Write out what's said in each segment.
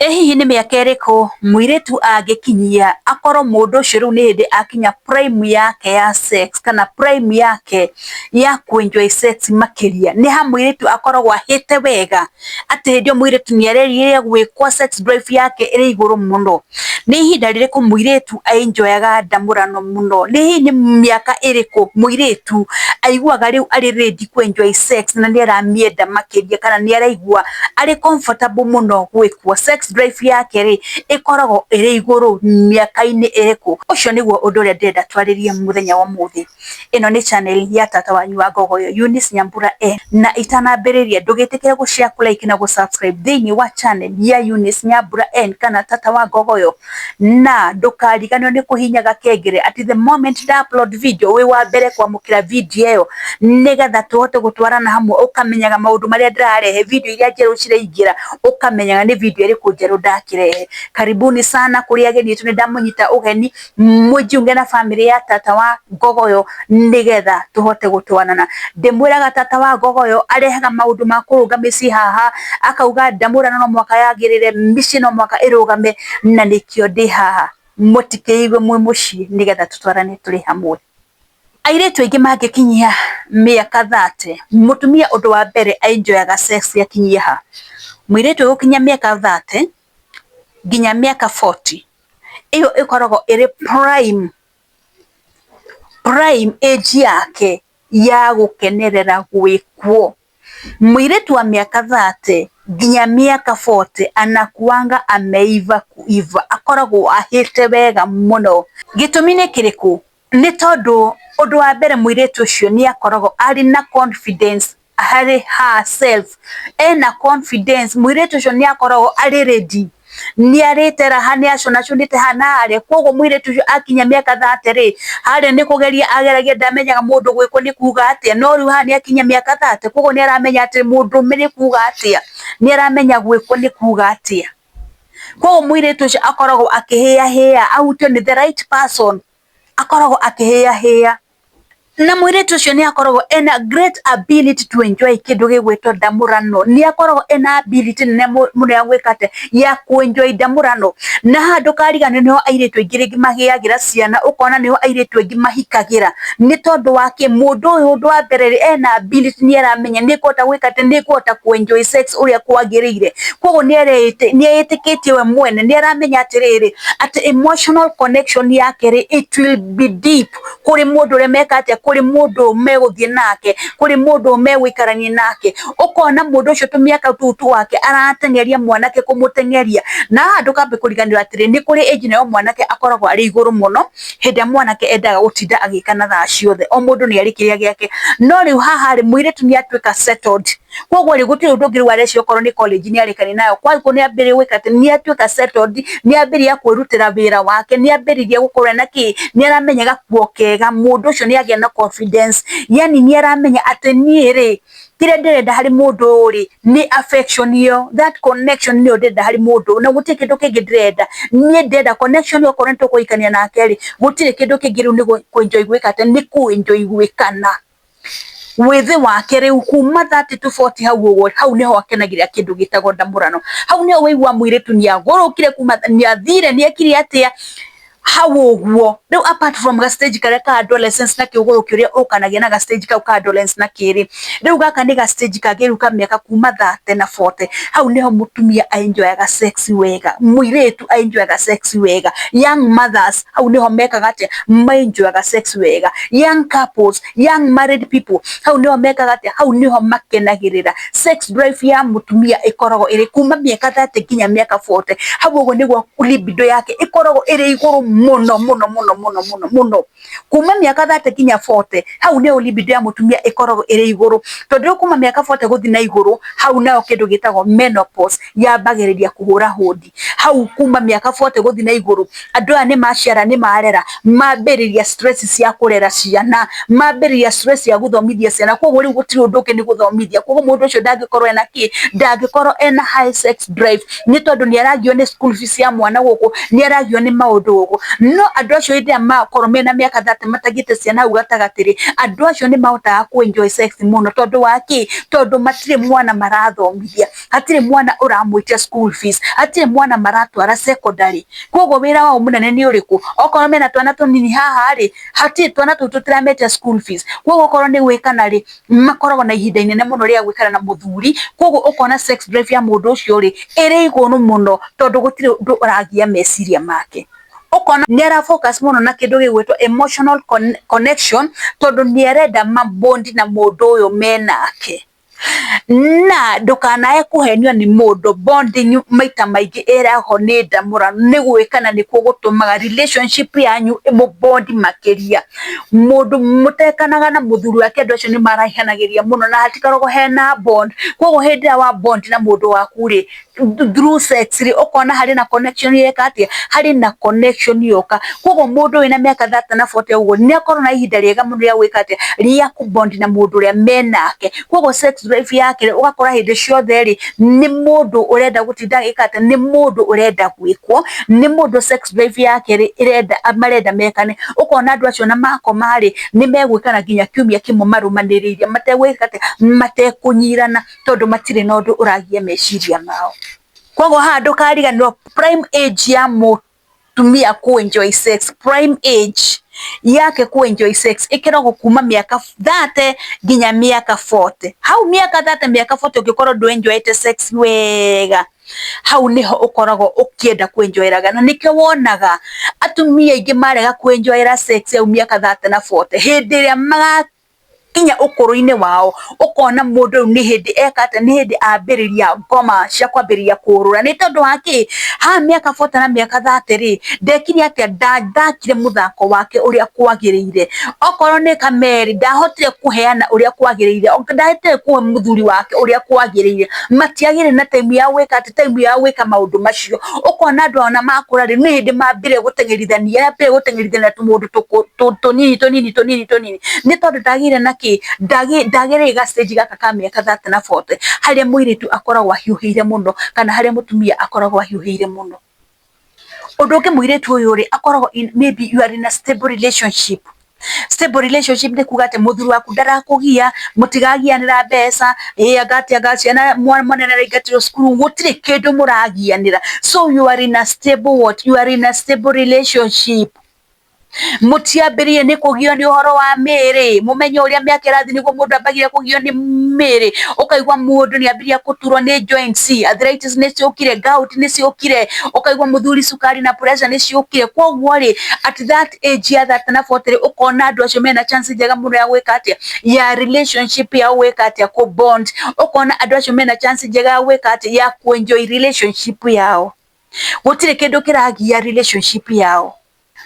Hihi nĩ mĩaka ĩrĩkũ mũirĩtu angĩkinyia akorwo mũndũ ũcio rĩu nĩ hĩndĩ akinya prime yake ya sex kana prime yake ya enjoy sex makĩria? Nĩ ha mũirĩtu akoragwo ahĩte wega atĩ hĩndĩ ĩyo mũirĩtu nĩ arerirĩria gwĩkwo sex drive yake ĩrĩ igũrũ mũno? Nĩ ihinda rĩrĩkũ mũirĩtu enjoyaga ndamũrano mũno? Nĩ hihi nĩ mĩaka ĩrĩkũ mũirĩtu aiguaga rĩu arĩ ready ku enjoy sex na nĩ aramĩenda makĩria, kana nĩ araigua arĩ comfortable mũno gwĩkwo sex drive yake rĩ ĩkoragwo ĩrĩ igũrũ mĩaka-inĩ ĩrĩkũ? Ũcio nĩguo ũndũ ũrĩa ndĩrenda twarĩrie mũthenya wa ũmũthĩ. Ĩno nĩ channel ya tata wanyu wa Ngogoyo, Eunice Nyambura N, na itanambĩrĩria ndũgĩtĩkĩre gũshare, kulike na gũsubscribe thĩinĩ wa channel ya Eunice Nyambura N kana tata wa Ngogoyo, na ndũkariganĩrwo nĩ kũhinyaga kengele at the moment da upload video wĩ wa mbere kwamũkĩra video ĩyo, nĩgetha tũhote gũtwarana hamwe ũkamenyaga maũndũ marĩa ndĩrarehe, video iria njerũ ciraingĩra ũkamenyaga nĩ video ĩrĩkũ njerũ ndakĩrehe. Karibuni sana kũrĩ ageni aitũ, nĩ ndamũnyita ũgeni mũnjiunge na family ya tata wa Ngogoyo nĩgetha tũhote gũtwarana. Ndĩmwĩraga tata wa Ngogoyo arehaga maũndũ ma kũrũnga mĩciĩ haha, akauga ndamũrano no mwaka yagĩrĩre, mĩciĩ no mwaka ĩrũgame, na nĩkĩo ndĩ haha, mũtikĩigue mwĩ mũciĩ nĩgetha tũtwarane tũrĩ hamwe. Airĩtu aingĩ mangĩkinyia mĩaka 30, mũtumia ũndũ wa mbere enjoyaga sex yakinyia ha? Mũirĩtu gũkinya mĩaka 30 nginya mĩaka 40, ĩyo ĩkoragwo ĩrĩ prime age yake ya gũkenerera gwĩkwo. Mũirĩtu wa mĩaka 30 nginya mĩaka 40 anakuanga ameiva kuiva, akoragwo ahĩte wega mũno. Gĩtũmi nĩ kĩrĩkũ? Nĩ tondũ ũndũ wa mbere mũirĩtu ũcio nĩ akoragwo arĩ na confidence harĩ herself, ena confidence. Mũirĩtu ũcio nĩ akoragwo arĩ ready, nĩ arĩtera ha, nĩ aconacunĩte ha na harĩa. Koguo mũirĩtu ũcio akinya mĩaka 30 rĩ, harĩa nĩ kũgeria ageragia, ndamenyaga mũndũ gwĩkwo nĩ kuga atĩa, no rĩu haha nĩ akinya mĩaka 30, koguo nĩ aramenya atĩ mũndũrũme nĩ kuga atĩa, nĩ aramenya gwĩkwo nĩ kuga atĩa. Koguo mũirĩtu ũcio akoragwo akĩhĩahĩa ahutio nĩ the right person, akoragwo akĩhĩahĩa. Na mũirĩtu ũcio nĩ akoragwo ena great ability to enjoy kĩndũ gĩgwĩtwo ndamũrano. Nĩ akoragwo ena ability nene mũno ya gwĩka atĩ, ya ku-enjoy ndamũrano. Na haha ndũkariganĩrwo nĩho airĩtu aingĩ rĩngĩ magĩagĩra ciana, ũkona nĩho airĩtu aingĩ mahikagĩra. Nĩ tondũ wa kĩ? Mũndũ ũyũ ũndũ wa mbere ena ability, nĩ aramenya nĩ kũhota gwĩka atĩ, nĩ kũhota ku-enjoy sex ũrĩa kwagĩrĩire. Koguo nĩ eĩtĩkĩtie we mwene, nĩ aramenya atĩrĩrĩ, atĩ emotional connection yake rĩ, it will be deep kũrĩ mũndũ ũrĩa meka atĩa, kũrĩ mũndũ megũthiĩ nake, kũrĩ mũndũ megũikarania nake. Ũkona mũndũ ũcio tũmĩaka tũu twake arateng'eria mwanake kũmũteng'eria. Na haha ndũkambe kũriganĩrwo atĩrĩ, nĩ kũrĩ age nayo mwanake akoragwo arĩ igũrũ mũno, hĩndĩ ĩrĩa mwanake endaga gũtinda agĩka na thaa ciothe. O mũndũ nĩ arĩ kĩrĩa gĩake, no rĩu haha rĩ, mũirĩtu nĩ atuĩka settled. Koguo rĩ, gũtirĩ ũndũ ũngĩ rĩu arecio, okorwo nĩ college nĩ arĩkania nayo, koguo nĩ ambĩrĩria gwĩka atĩ, nĩ atuĩka settled, nĩ ambĩrĩria kwĩrutĩra wĩra wake, nĩ ambĩrĩria gũkorwo ena kĩ, nĩ aramenya gakuo kega. Mũndũ ũcio nĩ agĩa na confidence, yani nĩ aramenya atĩ niĩ rĩ, kĩrĩa ndĩrenda harĩ mũndũ ũyũ rĩ, nĩ affection ĩyo, that connection nĩyo ndĩrenda harĩ mũndũ, na gũtirĩ kĩndũ kĩngĩ ndĩrenda. Niĩ ndĩrenda connection ĩyo, okorwo nĩ tũkũhikania nake rĩ, gũtirĩ kĩndũ kĩngĩ rĩu nĩ ku-enjoy gwĩka atĩ, nĩ ku-enjoy gwĩkana wĩthĩ wake rĩu kuma 30 to 40. Hau ũguo, hau nĩho akenagĩrĩra kĩndũ gĩtagwo ndamũrano. Hau nĩho waigua mũirĩtu nĩ agũrũkire, kuma nĩ athire, nĩ ekire atĩa hau ũguo. Rĩu apart from ga stage karĩa ka adolescence na kĩũgũrũki ũrĩa ũkanagia na ga stage kau ka adolescence na kĩrĩ, rĩu gaka nĩ ga stage kangĩ rĩu ka mĩaka kuma 30 na 40. Hau nĩho mũtumia enjoyaga sex wega, mũirĩtu enjoyaga sex wega. Young mothers, hau nĩho mekaga atĩa, enjoyaga sex wega. Young couples, young married people, hau nĩho mekaga atĩa, hau nĩho makenagĩrĩra. Sex drive ya mũtumia ĩkoragwo ĩrĩ kuma mĩaka 30 nginya mĩaka 40. Hau ũguo nĩguo libido yake ĩkoragwo ĩrĩ igũrũ mũno mũno mũno mũno mũno mũno. Kuma mĩaka 30 nginya 40, hau nĩho libido ya mũtumia ĩkoragwo ĩrĩ igũrũ. Tondũ rĩu kuma mĩaka 40 gũthiĩ na igũrũ, hau nayo kĩndũ gĩtagwo menopause yambagĩrĩria kũhũra hũndi. Hau kuma mĩaka 40 gũthiĩ na igũrũ, andũ aya nĩ maciara, nĩ marera, mambĩrĩria stress cia kũrera ciana, mambĩrĩria stress cia gũthomithia ciana. Koguo rĩu gũtirĩ ũndũ ũngĩ nĩ gũthomithia. Koguo mũndũ ũcio ndangĩkorwo ena kĩ, ndangĩkorwo ena high sex drive, nĩ tondũ nĩ aragio nĩ school fees ya mwana gũkũ, nĩ aragio nĩ maũndũ gũkũ. no andũ acio hĩndĩ ĩrĩa makorwo mena mĩaka 30 matagĩte ciana hau gatagatĩ-rĩ, andũ acio nĩ mahotaga ku enjoy sex mũno tondũ wa kĩ? Tondũ matirĩ mwana marathomithia, hatirĩ mwana ũramwĩtia school fees, hatirĩ mwana maratwara secondary. Koguo wĩra wao mũnene nĩ ũrĩkũ? Okorwo mena twana tũnini haha-rĩ, hatirĩ twana tũu tũtirametia school fees. Koguo okorwo nĩ gwĩkana-rĩ, makoragwo na ihinda inene mũno rĩa gwĩkana na mũthuri. Koguo ũkona sex drive ya mũndũ ũcio-rĩ ĩrĩ igũrũ mũno tondũ gũtirĩ ũndũ ũragia meciria make. Ũkona nĩ ara focus mũno na kĩndũ gĩgwĩtwo emotional connection tondũ nĩ arenda mabondi na mũndũ ũyũ menake. Na ndũkanae kũhenio nĩ mũndũ. Bonding maita maingĩ ĩraho nĩ ndamũrano, nĩ gwĩkana nĩkuo gũtũmaga relationship yanyu ĩmũbondi makĩria. Mũndũ mũtekanaga na mũthuri wake, andũ acio nĩ maraihanagĩria mũno na hatikoragwo hena bond. Koguo hĩndĩ ĩrĩa wa bond na mũndũ waku-rĩ through sex-rĩ, ũkona harĩ na connection yeka atĩa, harĩ na connection yoka. Koguo mũndũ wĩna mĩaka 30 na 40 ũguo nĩ akorwo na ihinda rĩega mũno rĩa gwĩka atĩa, rĩa kũbondi na mũndũ ũrĩa menake. Koguo sex drive yake ũgakora hĩndĩ ciothe-rĩ nĩ mũndũ ũrenda gũtinda agĩka atĩa, nĩ mũndũ ũrenda gwĩkwo, nĩ mũndũ sex drive yake-rĩ marenda mekane. Ũkona andũ acio na makoma-rĩ nĩ megwĩkana nginya kiumia kĩmwe marũmanĩrĩire mategwĩka atĩa, matekũnyirana tondũ matirĩ na ũndũ ũragia meciria mao. Koguo haha ndũkariganĩrwo prime age ya mũtumia ku enjoy sex, prime age yake ku enjoy sex ĩkĩragwo kuma mĩaka 30 nginya mĩaka 40. Hau mĩaka 30 mĩaka 40 ũngĩkorwo ndũ-enjoyete sex wega, hau niho ũkoragwo ũkĩenda kũ-enjoyeraga. Na nĩkĩo wonaga atumia aingĩ marega kũ-enjoyera sex hau mĩaka 30 na 40, hĩndĩ ĩrĩa magakinya ũkũrũ-inĩ wao ũkona mũndũ ũyũ nĩ hĩndĩ eka atĩa, nĩ hĩndĩ ambĩrĩria ngoma cia kwambĩrĩria kũrũra. Nĩ tondũ wa kĩ? Ha mĩaka 40 na mĩaka 30-rĩ ndekire atĩa, ndathakire mũthako wake ũrĩa kwagĩrĩire. Okorwo nĩ kameri ndahotire kũheana ũrĩa kwagĩrĩire, ndahotire kũhe mũthuri wake ũrĩa kwagĩrĩire. Matiagĩrĩ na time ya gwĩka atĩ, time ya gwĩka maũndũ macio. Ũkona andũ ona makũra-rĩ nĩ hĩndĩ mambĩrĩria gũteng'erithania tũmũndũ tũnini. Nĩ tondũ ndagĩire na kĩ? Ndagĩrĩire ga stage gaka ka mĩaka 30 na 40 harĩa mũirĩtu akoragwo ahiũhĩire mũno kana harĩa mũtumia akoragwo ahiũhĩire mũno. Ũndũ ũngĩ mũirĩtu ũyũ-rĩ akoragwo maybe you are in a stable relationship. Stable relationship nĩ kuga atĩ mũthuri waku ndarakũgia, mũtigagianĩra mbeca, anga ciana mwana nĩaraingatĩrwo cukuru, gũtirĩ kĩndũ mũragianĩra. So you are in a stable what? You are in a stable relationship. Mũtiambĩrĩrie nĩ kũgio nĩ ũhoro wa mĩĩrĩ. Mũmenye ũrĩa mĩaka ĩrathiĩ nĩguo mũndũ ambagia kũgio nĩ mĩĩrĩ. Ũkaigua mũndũ nĩ ambĩrĩria gũturwo nĩ joints, arthritis nĩ ciũkire, gout nĩ ciũkire, ũkaigua mũthuri cukari na pressure nĩ ciũkire. Koguo-rĩ at that age ya 30 na 40-rĩ ũkona andũ acio mena chance njega mũno ya gwĩka atĩa, ya relationship yao gwĩka atĩa, kũ bond. Ũkona andũ acio mena chance njega ya gwĩka atĩa, ya kũ enjoy relationship yao. Gũtirĩ kĩndũ kĩragia relationship yao.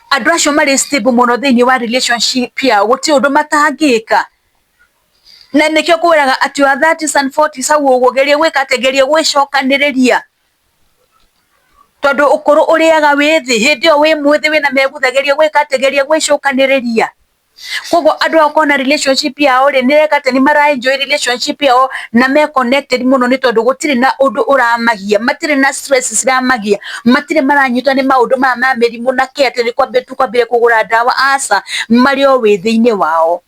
Andũ acio marĩ stable mũno thĩinĩ wa relationship yao, gũtirĩ ũndũ matangĩka. Na nĩkĩo kwĩraga atĩ wa 30s and 40s hau ũguo geria gwĩka atĩ, geria gwĩcokanĩrĩria. Tondũ ũkũrũ ũrĩaga wĩ thĩ, hĩndĩ ĩyo wĩ mwĩthĩ wĩna megutha, geria gwĩka atĩ, geria gwĩcokanĩrĩria. Koguo andũ akona relationship yao-rĩ nĩreka atĩ nĩ mara enjoy relationship yao na me connected mũno nĩ tondũ gũtirĩ na ũndũ ũramagia, matirĩ na stress ciramagia, matirĩ maranyitwo nĩ maũndũ maya ma mĩrimũ na kĩ atĩ nĩ kwambĩrĩria kũgũra ndawa, aca, marĩ o wĩ thĩinĩ wao.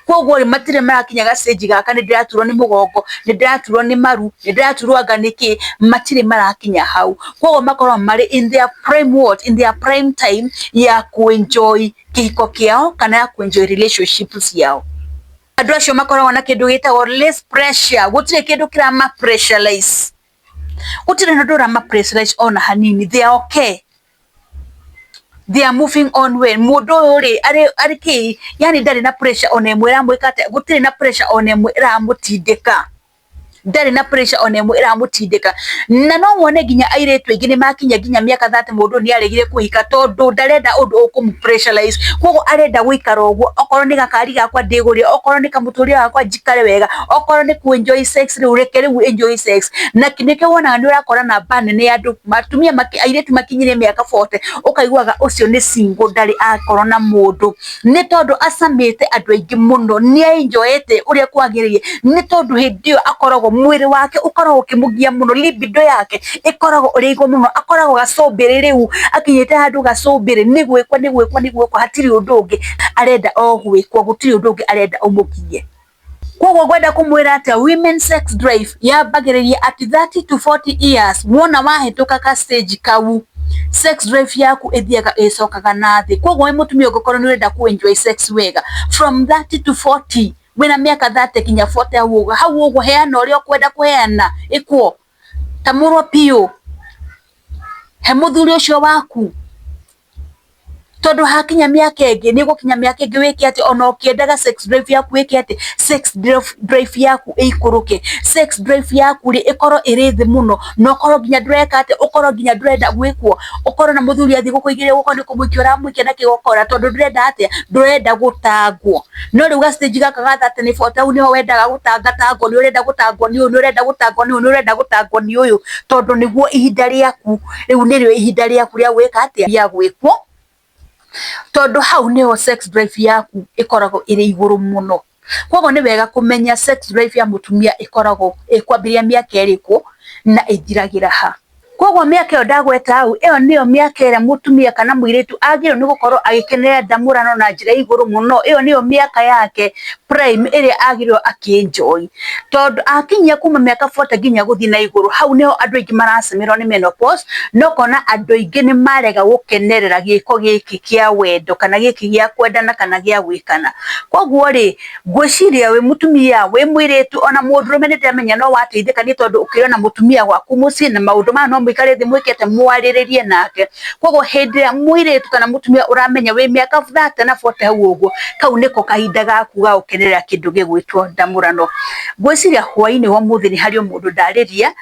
Koguo-rĩ matirĩ marakinya ga stage gaka nĩ ndĩraturwo nĩ mũgongo, nĩ ndĩraturwo nĩ maru, nĩ ndĩraturwo anga nĩkĩ, matirĩ marakinya hau. Koguo makoragwo marĩ in their prime what? In their prime time ya kũ-enjoy kĩhiko kĩao kana ya kũ-enjoy relationships yao. Andũ acio makoragwo na kĩndũ gĩtagwo less pressure, gũtirĩ kĩndũ kĩrama pressurize. Gũtirĩ na ũndũ ũrama pressurize ona hanini, they are okay. They are moving on well. Mũndũ ũyũ-rĩ arĩ kĩ? Yani ndarĩ na pressure ona ĩmwe ĩramwĩka atĩa, gũtirĩ na pressure ona ĩmwe ĩramũtindĩka. Ndarĩ na pressure ona ĩmwe ĩramũtindĩka. Na no wone nginya airĩtu aingĩ nĩ makinya nginya mĩaka 30 mũndũ nĩ aregire kũhika tondũ ndarenda ũndũ ũkũmũpressurize. Koguo arenda gũikara ũguo, okorwo nĩ gakari gakwa ndĩgũrĩre, okorwo nĩ kamũtũrĩre gakwa njikare wega, okorwo nĩ kũ-enjoy sex rĩu reke rĩu enjoy sex. Na nĩkĩo wonaga nĩ ũrakora namba nene ya andũ, atumia airĩtu makinyire mĩaka 40 ũkaiguaga ũcio nĩ single, ndarĩ akorwo na mũndũ. Nĩ tondũ acamĩte andũ aingĩ mũno, nĩ enjoyete ũrĩa kwagĩrĩire, nĩ tondũ hĩndĩ ĩyo akoragwo akoragwo mwiri wake ukoragwo kimugia muno, libido yake ikoragwo uri iguru muno, akoragwo gacumbiri riu akinyite handu gacumbiri ni gwikwa hatiri undu ungi arenda o gwikwo, gutiri undu ungi arenda umukinyie. Koguo gwenda kumwira atia women sex drive yambagiriria at 30 to 40 years. Wona wahituka ka stage kau, sex drive yaku ithiaga icokaga nathi. Koguo wi mutumia ungikorwo ni urenda ku enjoy sex wega from 30 to 40, wina miaka 30 kinya 40 hau uguo heana uria ukwenda kuheana ikwo tamurwo piu he muthuri ucio waku, tondu hakinya miaka ingi ni gukinya miaka ingi wiki ati ona ukiendaga sex drive yaku wiki ati sex drive yaku ikuruke, sex drive yaku ri ikorwo iri thi muno, no korwo ginya ndureka ati ukorwo ginya ndurenda gwikwo, ukorwo na muthuri athi gukuigiria guko ni kumuikia uramuikia na kigokora tondu ndurenda ati ndurenda gutangwo. No riu ga stage gaka ga 30 ni 40 au niho wendaga gutangwo, ni urenda gutangwo ni uyu, ni urenda gutangwo ni uyu, ni urenda gutangwo ni uyu, tondu niguo ihinda riaku riu nirio ihinda riaku ria gwika ati ria gwikwo, tondu hau niho sex drive yaku ikoragwo iri iguru muno. Koguo ni wega kumenya sex drive ya mutumia ikoragwo ikwambiria miaka iriku na ithiragira ha. Koguo miaka iyo ndagweta hau, iyo niyo miaka ira mutumia kana muiritu agirwo ni gukorwo agikenerera ndamurano na njira iguru muno. Iyo niyo miaka yake prime iria agirwo akienjoy, tondu akinyia kuma miaka 40 nginya guthi na iguru, hau niho andu aingi maracemerwo ni menopause, no kona andu aingi ni marega gukenerera giiko giki kia wendo kana giki gia kwendana kana gia gwikana. Koguo ri ngwiciria wi mutumia wi muiritu ona mundurume ni ndamenya no wateithika ni tondu ukiriona mutumia gwaku mucii na maundu ma no mwikare thi mwikete mwariririe nake. Koguo hindi ya muiritu kana mutumia uramenya wi miaka 30 na 40 hau uguo, kau niko kahinda gaku ga gukenerera kindu gigwitwo ndamurano. Ngwiciria hwaini wa muthi ni hari mundu ndariria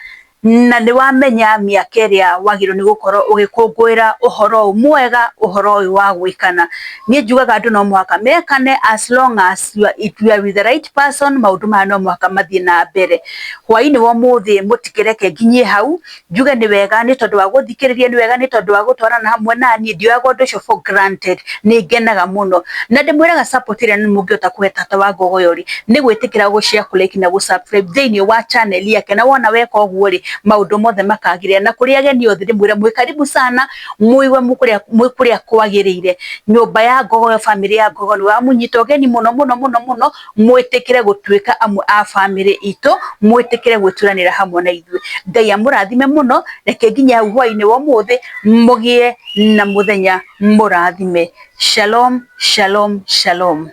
na ni wamenya miaka iria wagirwo ni gukorwo ugikungwira uhoro mwega, uhoro wa gwikana. Nie njugaga andu no muhaka mekane as long as you are with the right person, maundu ma no muhaka mathie na mbere. Hwaini wa muthi mutikireke nginyie hau, njuge ni wega ni tondu wa guthikiriria, ni wega ni tondu wa gutwarana hamwe nani, ndioyaga undu ucio for granted, ni ngenaga muno na ndimwiraga support iria ni mungiota kuhe tata wa Gogo Yori ni gwitikira gushare, kulike na gusubscribe thiini wa channel yake, na wona weka uguo ri maundu mothe makagiria. Na kuri ageni othe ndimwira mwi karibu sana, muiwe mukuria kwagirire. Nyumba ya Gogo ya family ya Gogo ni wa munyita ugeni muno muno muno muno, mwitikire gutuika amwe a family itu, mwitikire gwituranira hamwe na ithuĩ. Ngai amurathime muno, reke nginya hwaini wa muthi mugie na muthenya murathime. Shalom, shalom, shalom.